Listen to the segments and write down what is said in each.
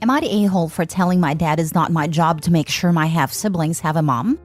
Am I the a-hole for telling my dad it's not my job to make sure my half-siblings have a mom?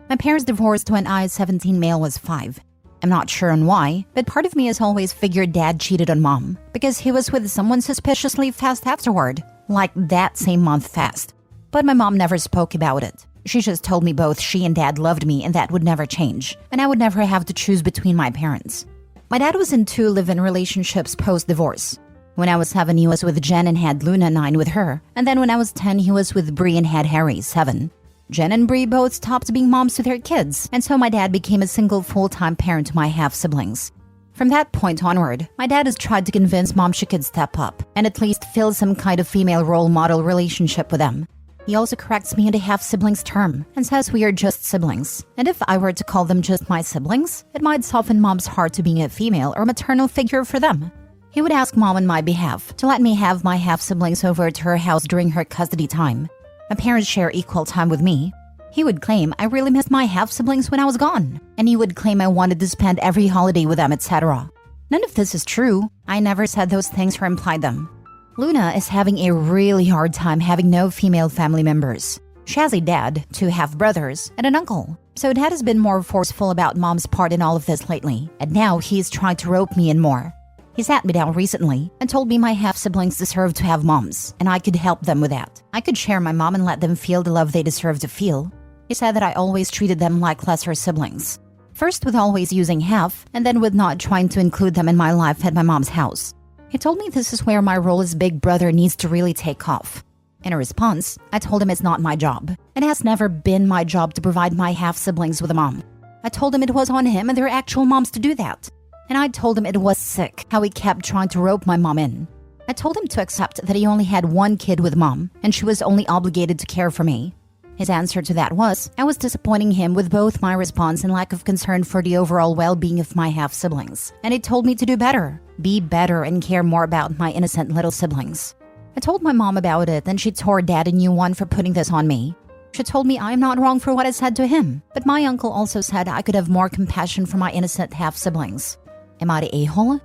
My parents divorced when I, 17 male, was 5. I'm not sure on why, but part of me has always figured dad cheated on mom because he was with someone suspiciously fast afterward, like that same month fast. But my mom never spoke about it. She just told me both she and dad loved me and that would never change, and I would never have to choose between my parents. My dad was in 2 live-in relationships post-divorce. When I was 7, he was with Jen and had Luna, 9, with her, and then when I was 10, he was with Bree and had Harry, 7. Jen and Bree both stopped being moms to their kids, and so my dad became a single full-time parent to my half-siblings. From that point onward, my dad has tried to convince mom she could step up and at least fill some kind of female role model relationship with them. He also corrects me in the half-siblings term and says we are just siblings. And if I were to call them just my siblings, it might soften mom's heart to being a female or maternal figure for them. He would ask mom on my behalf to let me have my half-siblings over to her house during her custody time. My parents share equal time with me. He would claim I really missed my half-siblings when I was gone, and he would claim I wanted to spend every holiday with them, etc. None of this is true. I never said those things or implied them. Luna is having a really hard time having no female family members. She has a dad, 2 half-brothers, and an uncle. So dad has been more forceful about mom's part in all of this lately, and now he's trying to rope me in more. He sat me down recently and told me my half-siblings deserve to have moms, and I could help them with that. I could share my mom and let them feel the love they deserve to feel. He said that I always treated them like lesser siblings. First with always using half, and then with not trying to include them in my life at my mom's house. He told me this is where my role as big brother needs to really take off. In a response, I told him it's not my job. It has never been my job to provide my half-siblings with a mom. I told him it was on him and their actual moms to do that. And I told him it was sick how he kept trying to rope my mom in. I told him to accept that he only had 1 kid with mom, and she was only obligated to care for me. His answer to that was, I was disappointing him with both my response and lack of concern for the overall well-being of my half-siblings. And he told me to do better, be better, and care more about my innocent little siblings. I told my mom about it, and she tore dad a new one for putting this on me. She told me I'm not wrong for what I said to him, but my uncle also said I could have more compassion for my innocent half-siblings. Am I the a-hole?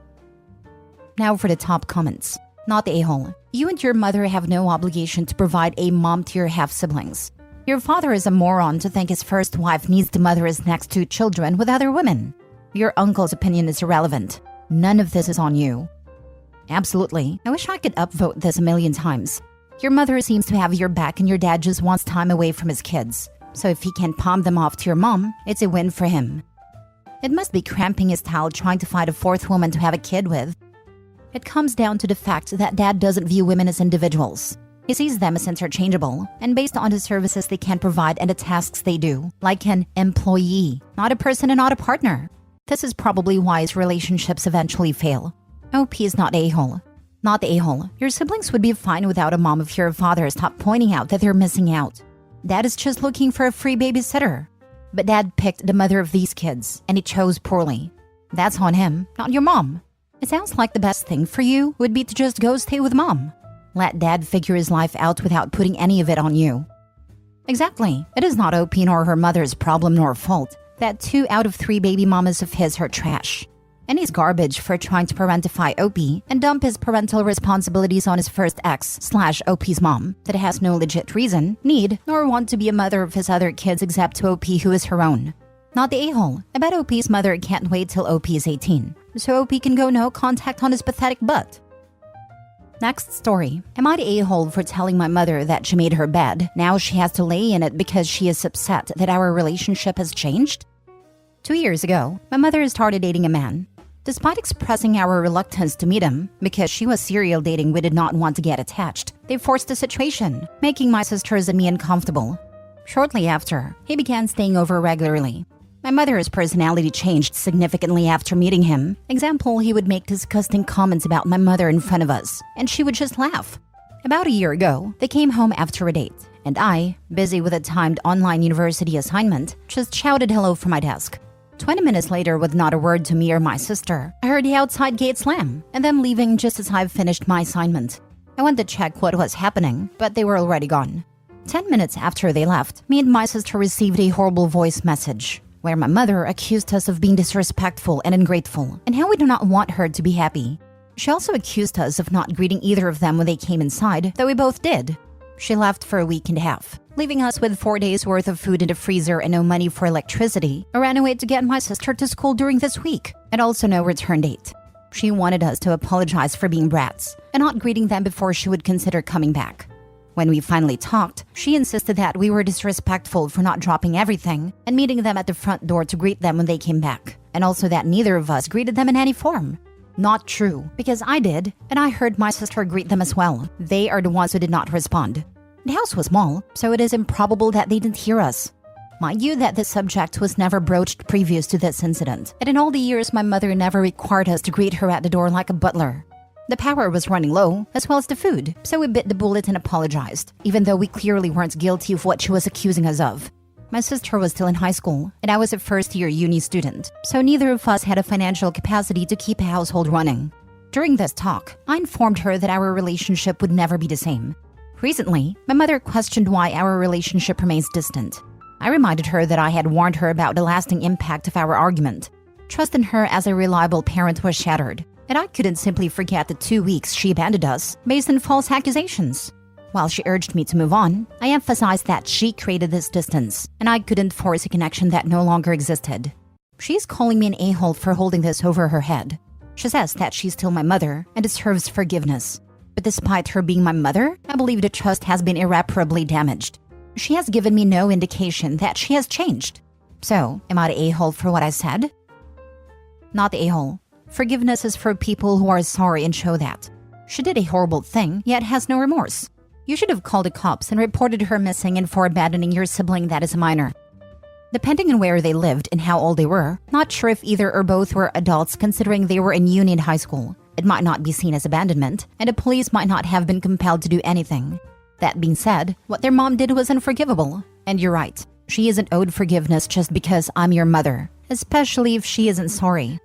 Now for the top comments. Not the a-hole. You and your mother have no obligation to provide a mom to your half-siblings. Your father is a moron to think his first wife needs to mother his next 2 children with other women. Your uncle's opinion is irrelevant. None of this is on you. Absolutely. I wish I could upvote this a million times. Your mother seems to have your back and your dad just wants time away from his kids. So if he can palm them off to your mom, it's a win for him. It must be cramping his style trying to find a 4th woman to have a kid with. It comes down to the fact that dad doesn't view women as individuals. He sees them as interchangeable, and based on the services they can provide and the tasks they do, like an employee, not a person and not a partner. This is probably why his relationships eventually fail. OP is not a-hole. Not the a-hole. Your siblings would be fine without a mom if your father stopped pointing out that they're missing out. Dad is just looking for a free babysitter. But dad picked the mother of these kids, and he chose poorly. That's on him, not your mom. It sounds like the best thing for you would be to just go stay with mom. Let dad figure his life out without putting any of it on you. Exactly. It is not OP nor her mother's problem nor fault that 2 out of 3 baby mamas of his are trash. And he's garbage for trying to parentify OP and dump his parental responsibilities on his first ex/OP's mom that has no legit reason, need, nor want to be a mother of his other kids except to OP who is her own. Not the a-hole. I bet OP's mother can't wait till OP is 18, so OP can go no contact on his pathetic butt. Next story. Am I the a-hole for telling my mother that she made her bed? Now she has to lay in it because she is upset that our relationship has changed? 2 years ago, my mother started dating a man. Despite expressing our reluctance to meet him, because she was serial dating we did not want to get attached, they forced the situation, making my sisters and me uncomfortable. Shortly after, he began staying over regularly. My mother's personality changed significantly after meeting him. Example, he would make disgusting comments about my mother in front of us, and she would just laugh. About a year ago, they came home after a date, and I, busy with a timed online university assignment, just shouted hello from my desk. 20 minutes later, with not a word to me or my sister, I heard the outside gate slam, and them leaving just as I finished my assignment. I went to check what was happening, but they were already gone. 10 minutes after they left, me and my sister received a horrible voice message. where my mother accused us of being disrespectful and ungrateful, and how we do not want her to be happy. She also accused us of not greeting either of them when they came inside, though we both did. She left for a week and a half, leaving us with 4 days worth of food in the freezer and no money for electricity. I ran away to get my sister to school during this week, and also no return date. She wanted us to apologize for being brats and not greeting them before she would consider coming back. When we finally talked, she insisted that we were disrespectful for not dropping everything and meeting them at the front door to greet them when they came back, and also that neither of us greeted them in any form. Not true, because I did, and I heard my sister greet them as well. They are the ones who did not respond. The house was small, so it is improbable that they didn't hear us. Mind you that this subject was never broached previous to this incident, and in all the years my mother never required us to greet her at the door like a butler. The power was running low, as well as the food, so we bit the bullet and apologized, even though we clearly weren't guilty of what she was accusing us of. My sister was still in high school, and I was a first-year uni student, so neither of us had a financial capacity to keep a household running. During this talk, I informed her that our relationship would never be the same. Recently, my mother questioned why our relationship remains distant. I reminded her that I had warned her about the lasting impact of our argument. Trust in her as a reliable parent was shattered, and I couldn't simply forget the 2 weeks she abandoned us based on false accusations. While she urged me to move on, I emphasized that she created this distance, and I couldn't force a connection that no longer existed. She's calling me an a-hole for holding this over her head. She says that she's still my mother and deserves forgiveness. But despite her being my mother, I believe the trust has been irreparably damaged. She has given me no indication that she has changed. So, am I the a-hole for what I said? Not the a-hole. Forgiveness is for people who are sorry and show that. She did a horrible thing, yet has no remorse. You should have called the cops and reported her missing and for abandoning your sibling that is a minor. Depending on where they lived and how old they were, not sure if either or both were adults considering they were in uni and high school. It might not be seen as abandonment, and the police might not have been compelled to do anything. That being said, what their mom did was unforgivable. And you're right, she isn't owed forgiveness just because I'm your mother, especially if she isn't sorry.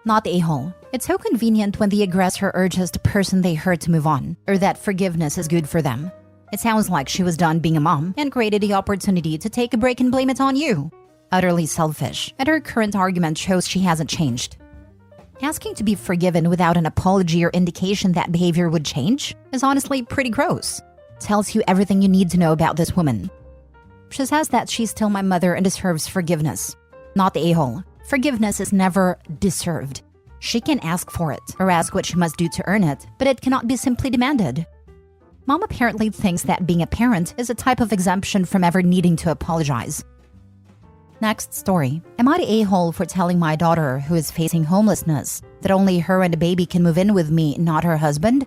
Not the a-hole. It's so convenient when the aggressor urges the person they hurt to move on, or that forgiveness is good for them. It sounds like she was done being a mom and created the opportunity to take a break and blame it on you. Utterly selfish, and her current argument shows she hasn't changed. Asking to be forgiven without an apology or indication that behavior would change is honestly pretty gross. Tells you everything you need to know about this woman. She says that she's still my mother and deserves forgiveness. Not the a-hole. Forgiveness is never deserved. She can ask for it, or ask what she must do to earn it, but it cannot be simply demanded. Mom apparently thinks that being a parent is a type of exemption from ever needing to apologize. Next story. Am I the a-hole for telling my daughter, who is facing homelessness, that only her and the baby can move in with me, not her husband?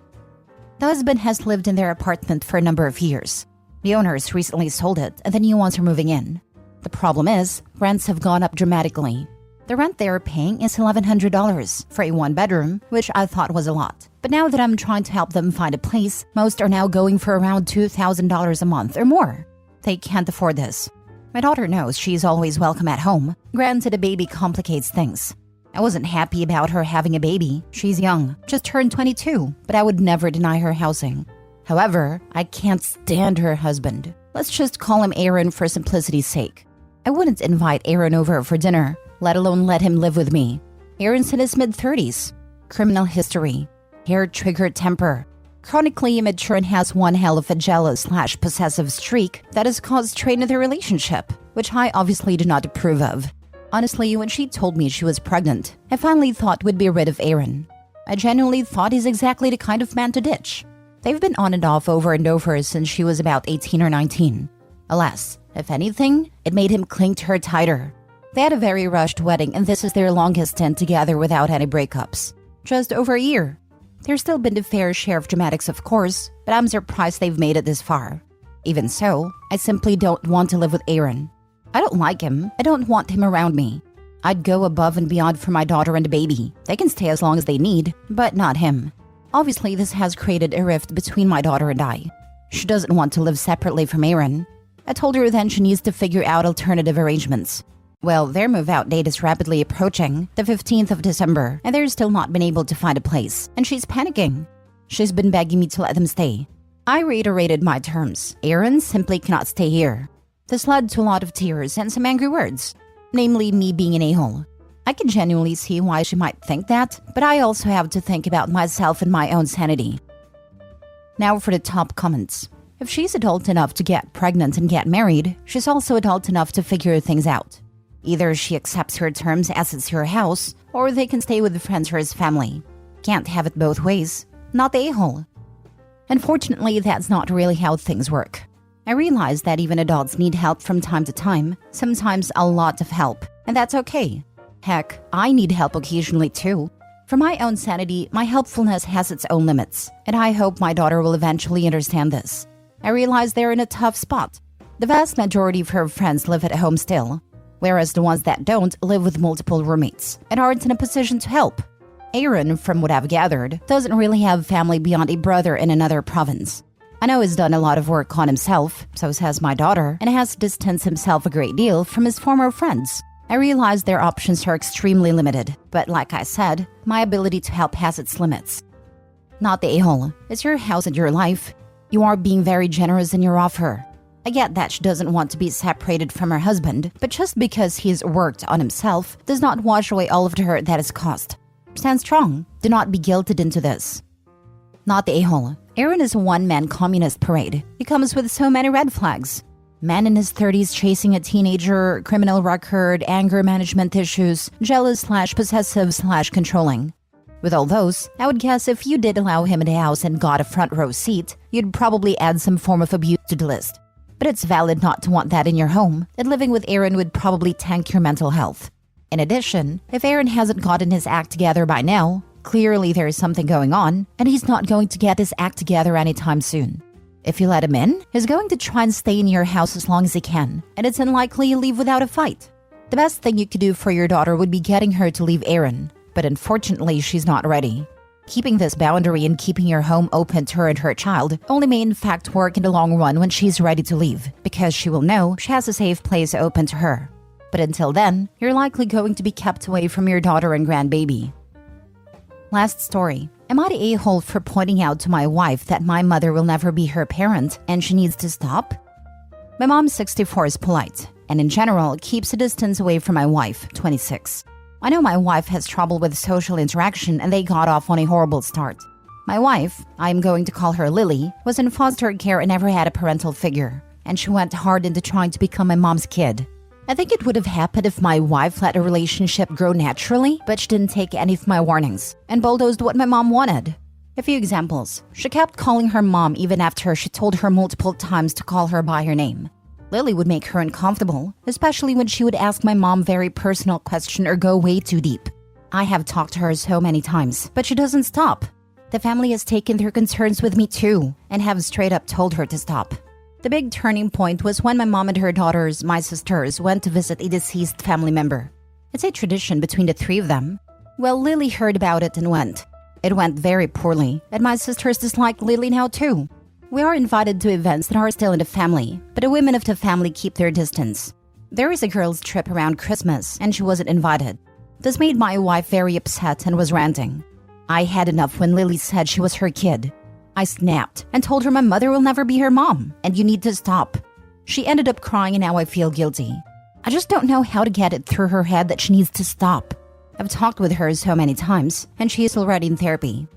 The husband has lived in their apartment for a number of years. The owners recently sold it, and the new ones are moving in. The problem is, rents have gone up dramatically. The rent they are paying is $1,100 for a one-bedroom, which I thought was a lot. But now that I'm trying to help them find a place, most are now going for around $2,000 a month or more. They can't afford this. My daughter knows she's always welcome at home. Granted, a baby complicates things. I wasn't happy about her having a baby. She's young, just turned 22, but I would never deny her housing. However, I can't stand her husband. Let's just call him Aaron for simplicity's sake. I wouldn't invite Aaron over for dinner, let alone let him live with me. Aaron's in his mid-30s. Criminal history. Hair-triggered temper. Chronically immature and has one hell of a jealous/possessive streak that has caused strain in their relationship, which I obviously do not approve of. Honestly, when she told me she was pregnant, I finally thought we'd be rid of Aaron. I genuinely thought he's exactly the kind of man to ditch. They've been on and off over and over since she was about 18 or 19. Alas, if anything, it made him cling to her tighter. They had a very rushed wedding, and this is their longest stint together without any breakups. Just over a year. There's still been the fair share of dramatics, of course, but I'm surprised they've made it this far. Even so, I simply don't want to live with Aaron. I don't like him. I don't want him around me. I'd go above and beyond for my daughter and the baby. They can stay as long as they need, but not him. Obviously, this has created a rift between my daughter and I. She doesn't want to live separately from Aaron. I told her then she needs to figure out alternative arrangements. Well, their move-out date is rapidly approaching, the 15th of December, and they're still not been able to find a place, and she's panicking. She's been begging me to let them stay. I reiterated my terms. Aaron simply cannot stay here. This led to a lot of tears and some angry words. namely me being an a-hole. I can genuinely see why she might think that, but I also have to think about myself and my own sanity. Now for the top comments. If she's adult enough to get pregnant and get married, she's also adult enough to figure things out. Either she accepts her terms as it's her house, or they can stay with friends or his family. Can't have it both ways. Not the a-hole. Unfortunately, that's not really how things work. I realize that even adults need help from time to time, sometimes a lot of help, and that's okay. Heck, I need help occasionally too. For my own sanity, my helpfulness has its own limits, and I hope my daughter will eventually understand this. I realize they're in a tough spot. The vast majority of her friends live at home still, whereas the ones that don't live with multiple roommates and aren't in a position to help. Aaron, from what I've gathered, doesn't really have family beyond a brother in another province. I know he's done a lot of work on himself, so says my daughter, and has distanced himself a great deal from his former friends. I realize their options are extremely limited, but like I said, my ability to help has its limits. Not the a-hole. It's your house and your life. You are being very generous in your offer. I get that she doesn't want to be separated from her husband, but just because he's worked on himself does not wash away all of the hurt that has caused. Stand strong. Do not be guilted into this. Not the a-hole. Aaron is a one-man communist parade. He comes with so many red flags. Man in his 30s chasing a teenager, criminal record, anger management issues, jealous/possessive/controlling. With all those, I would guess if you did allow him in the house and got a front row seat, you'd probably add some form of abuse to the list. But it's valid not to want that in your home, and living with Aaron would probably tank your mental health. In addition, if Aaron hasn't gotten his act together by now, clearly there is something going on, and he's not going to get his act together anytime soon. If you let him in, he's going to try and stay in your house as long as he can, and it's unlikely he'll leave without a fight. The best thing you could do for your daughter would be getting her to leave Aaron. But unfortunately, she's not ready. Keeping this boundary and keeping your home open to her and her child only may in fact work in the long run when she's ready to leave, because she will know she has a safe place open to her. But until then, you're likely going to be kept away from your daughter and grandbaby. Last story. Am I the a-hole for pointing out to my wife that my mother will never be her parent and she needs to stop? My mom, 64, is polite, and in general keeps a distance away from my wife, 26. I know my wife has trouble with social interaction and they got off on a horrible start. My wife, I'm going to call her Lily, was in foster care and never had a parental figure, and she went hard into trying to become my mom's kid. I think it would have happened if my wife let a relationship grow naturally, but she didn't take any of my warnings and bulldozed what my mom wanted. A few examples. She kept calling her mom even after she told her multiple times to call her by her name. Lily would make her uncomfortable, especially when she would ask my mom very personal question or go way too deep. I have talked to her so many times, but she doesn't stop. The family has taken their concerns with me too, and have straight up told her to stop. The big turning point was when my mom and her daughters, my sisters, went to visit a deceased family member. It's a tradition between the three of them. Well, Lily heard about it and went. It went very poorly, and my sisters dislike Lily now too. We are invited to events that are still in the family, but the women of the family keep their distance. There is a girls' trip around Christmas, and she wasn't invited. This made my wife very upset and was ranting. I had enough when Lily said she was her kid. I snapped and told her my mother will never be her mom, and you need to stop. She ended up crying and now I feel guilty. I just don't know how to get it through her head that she needs to stop. I've talked with her so many times, and she is already in therapy.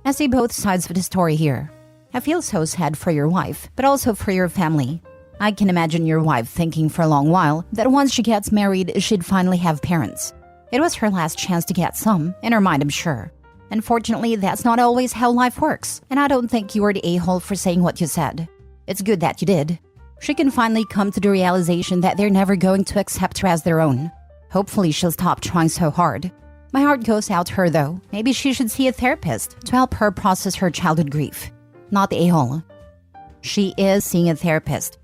I see both sides of the story here. I feel so sad for your wife, but also for your family. I can imagine your wife thinking for a long while that once she gets married, she'd finally have parents. It was her last chance to get some, in her mind I'm sure. Unfortunately, that's not always how life works, and I don't think you were the a-hole for saying what you said. It's good that you did. She can finally come to the realization that they're never going to accept her as their own. Hopefully she'll stop trying so hard. My heart goes out to her though. Maybe she should see a therapist to help her process her childhood grief. Not the a-hole. She is seeing a therapist.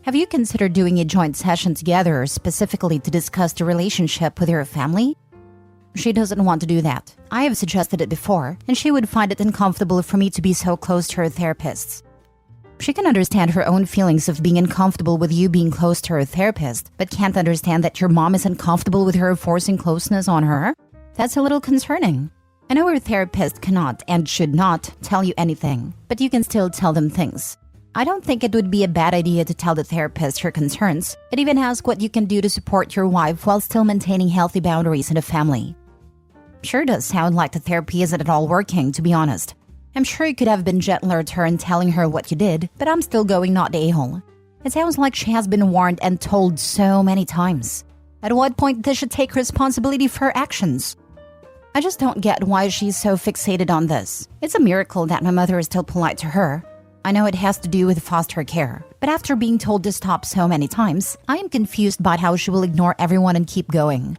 Have you considered doing a joint session together specifically to discuss the relationship with your family? She doesn't want to do that. I have suggested it before, and she would find it uncomfortable for me to be so close to her therapists. She can understand her own feelings of being uncomfortable with you being close to her therapist, but can't understand that your mom is uncomfortable with her forcing closeness on her? That's a little concerning. I know her therapist cannot and should not tell you anything, but you can still tell them things. I don't think it would be a bad idea to tell the therapist your concerns and even ask what you can do to support your wife while still maintaining healthy boundaries in the family. Sure does sound like the therapy isn't at all working, to be honest. I'm sure you could have been gentler to her in telling her what you did, but I'm still going not the a-hole. It sounds like she has been warned and told so many times. At what point does she take responsibility for her actions? I just don't get why she's so fixated on this. It's a miracle that my mother is still polite to her. I know it has to do with foster care, but after being told to stop so many times, I am confused about how she will ignore everyone and keep going.